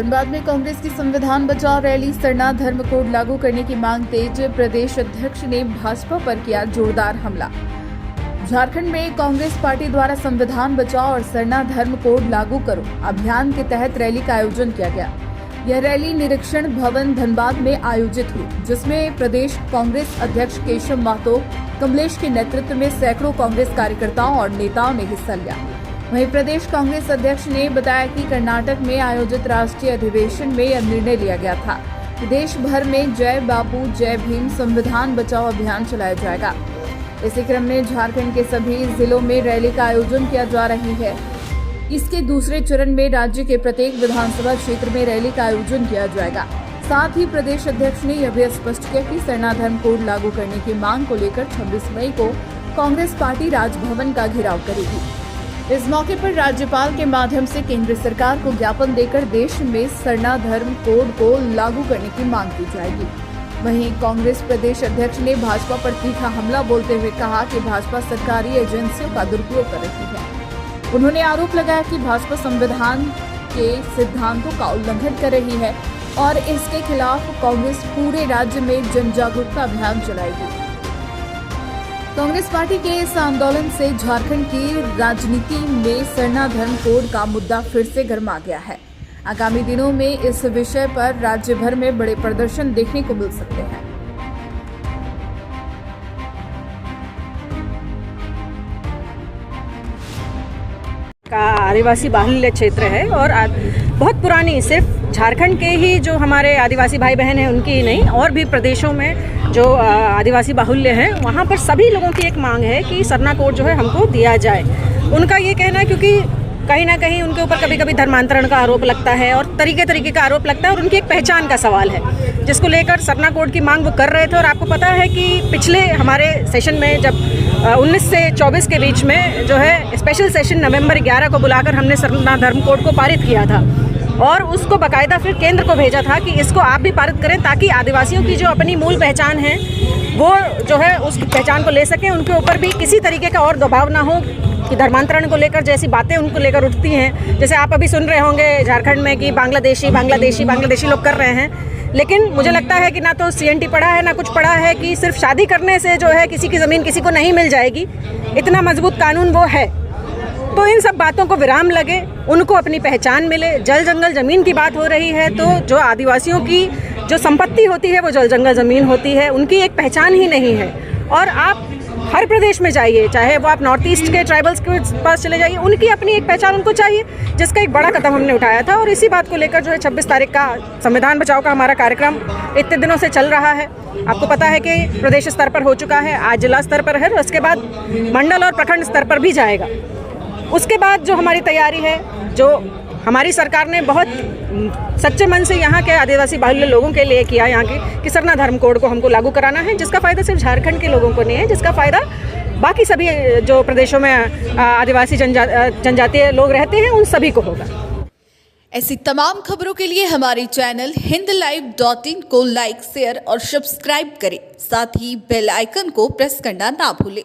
धनबाद में कांग्रेस की संविधान बचाओ रैली, सरना धर्म कोड लागू करने की मांग तेज। प्रदेश अध्यक्ष ने भाजपा पर किया जोरदार हमला। झारखंड में कांग्रेस पार्टी द्वारा संविधान बचाओ और सरना धर्म कोड लागू करो अभियान के तहत रैली का आयोजन किया गया। यह रैली निरीक्षण भवन धनबाद में आयोजित हुई, जिसमें प्रदेश कांग्रेस अध्यक्ष केशव महतो कमलेश के नेतृत्व में सैकड़ों कांग्रेस कार्यकर्ताओं और नेताओं ने हिस्सा लिया। वहीं प्रदेश कांग्रेस अध्यक्ष ने बताया कि कर्नाटक में आयोजित राष्ट्रीय अधिवेशन में यह निर्णय लिया गया था कि देश भर में जय बापू जय भीम संविधान बचाओ अभियान चलाया जाएगा। इसी क्रम में झारखंड के सभी जिलों में रैली का आयोजन किया जा रही है। इसके दूसरे चरण में राज्य के प्रत्येक विधानसभा क्षेत्र में रैली का आयोजन किया जाएगा। साथ ही प्रदेश अध्यक्ष ने यह भी स्पष्ट किया कि सरना धर्म कोड लागू करने की मांग को लेकर 26 मई को कांग्रेस पार्टी राजभवन का घेराव करेगी। इस मौके पर राज्यपाल के माध्यम से केंद्र सरकार को ज्ञापन देकर देश में सरना धर्म कोड को लागू करने की मांग की जाएगी। वहीं कांग्रेस प्रदेश अध्यक्ष ने भाजपा पर तीखा हमला बोलते हुए कहा कि भाजपा सरकारी एजेंसियों का दुरुपयोग कर रही है। उन्होंने आरोप लगाया कि भाजपा संविधान के सिद्धांतों का उल्लंघन कर रही है और इसके खिलाफ कांग्रेस पूरे राज्य में जन जागरूकता अभियान चलाएगी। कांग्रेस पार्टी के इस आंदोलन से झारखंड की राजनीति में सरना धर्म कोड का मुद्दा फिर से गरमा गया है। आगामी दिनों में इस विषय पर राज्य भर में बड़े प्रदर्शन देखने को मिल सकते हैं। का आदिवासी बाहुल्य क्षेत्र है और बहुत पुरानी, सिर्फ झारखंड के ही जो हमारे आदिवासी भाई बहन हैं उनकी ही नहीं, और भी प्रदेशों में जो आदिवासी बाहुल्य हैं वहाँ पर सभी लोगों की एक मांग है कि सरना कोड जो है हमको दिया जाए। उनका ये कहना है क्योंकि कहीं ना कहीं उनके ऊपर कभी कभी धर्मांतरण का आरोप लगता है और तरीके का आरोप लगता है और उनकी एक पहचान का सवाल है, जिसको लेकर सरना कोड की मांग वो कर रहे थे। और आपको पता है कि पिछले हमारे सेशन में जब 19 से 24 के बीच में जो है स्पेशल सेशन नवंबर 11 को बुलाकर हमने सरना धर्म कोड को पारित किया था और उसको बाकायदा फिर केंद्र को भेजा था कि इसको आप भी पारित करें ताकि आदिवासियों की जो अपनी मूल पहचान है वो जो है उस पहचान को ले सकें, उनके ऊपर भी किसी तरीके का और दबाव ना हो कि धर्मांतरण को लेकर जैसी बातें उनको लेकर उठती हैं। जैसे आप अभी सुन रहे होंगे झारखंड में कि बांग्लादेशी लोग कर रहे हैं, लेकिन मुझे लगता है कि ना तो CNT पढ़ा है ना कुछ पढ़ा है कि सिर्फ शादी करने से जो है किसी की ज़मीन किसी को नहीं मिल जाएगी, इतना मजबूत कानून वो है। तो इन सब बातों को विराम लगे, उनको अपनी पहचान मिले। जल जंगल ज़मीन की बात हो रही है तो जो आदिवासियों की जो संपत्ति होती है वो जल जंगल ज़मीन होती है, उनकी एक पहचान ही नहीं है। और आप हर प्रदेश में जाइए, चाहे वो आप नॉर्थ ईस्ट के ट्राइबल्स के पास चले जाइए, उनकी अपनी एक पहचान उनको चाहिए, जिसका एक बड़ा कदम हमने उठाया था। और इसी बात को लेकर जो है 26 तारीख का संविधान बचाओ का हमारा कार्यक्रम इतने दिनों से चल रहा है। आपको पता है कि प्रदेश स्तर पर हो चुका है, आज जिला स्तर पर है, उसके बाद मंडल और प्रखंड स्तर पर भी जाएगा। उसके बाद जो हमारी तैयारी है, जो हमारी सरकार ने बहुत सच्चे मन से यहाँ के आदिवासी बाहुल्य लोगों के लिए किया, यहाँ के कि सरना धर्म कोड को हमको लागू कराना है, जिसका फ़ायदा सिर्फ झारखंड के लोगों को नहीं है, जिसका फ़ायदा बाकी सभी जो प्रदेशों में आदिवासी जनजातीय लोग रहते हैं उन सभी को होगा। ऐसी तमाम खबरों के लिए हमारे चैनल HindLive.in को लाइक, शेयर और सब्सक्राइब करें। साथ ही बेल आइकन को प्रेस करना ना भूलें।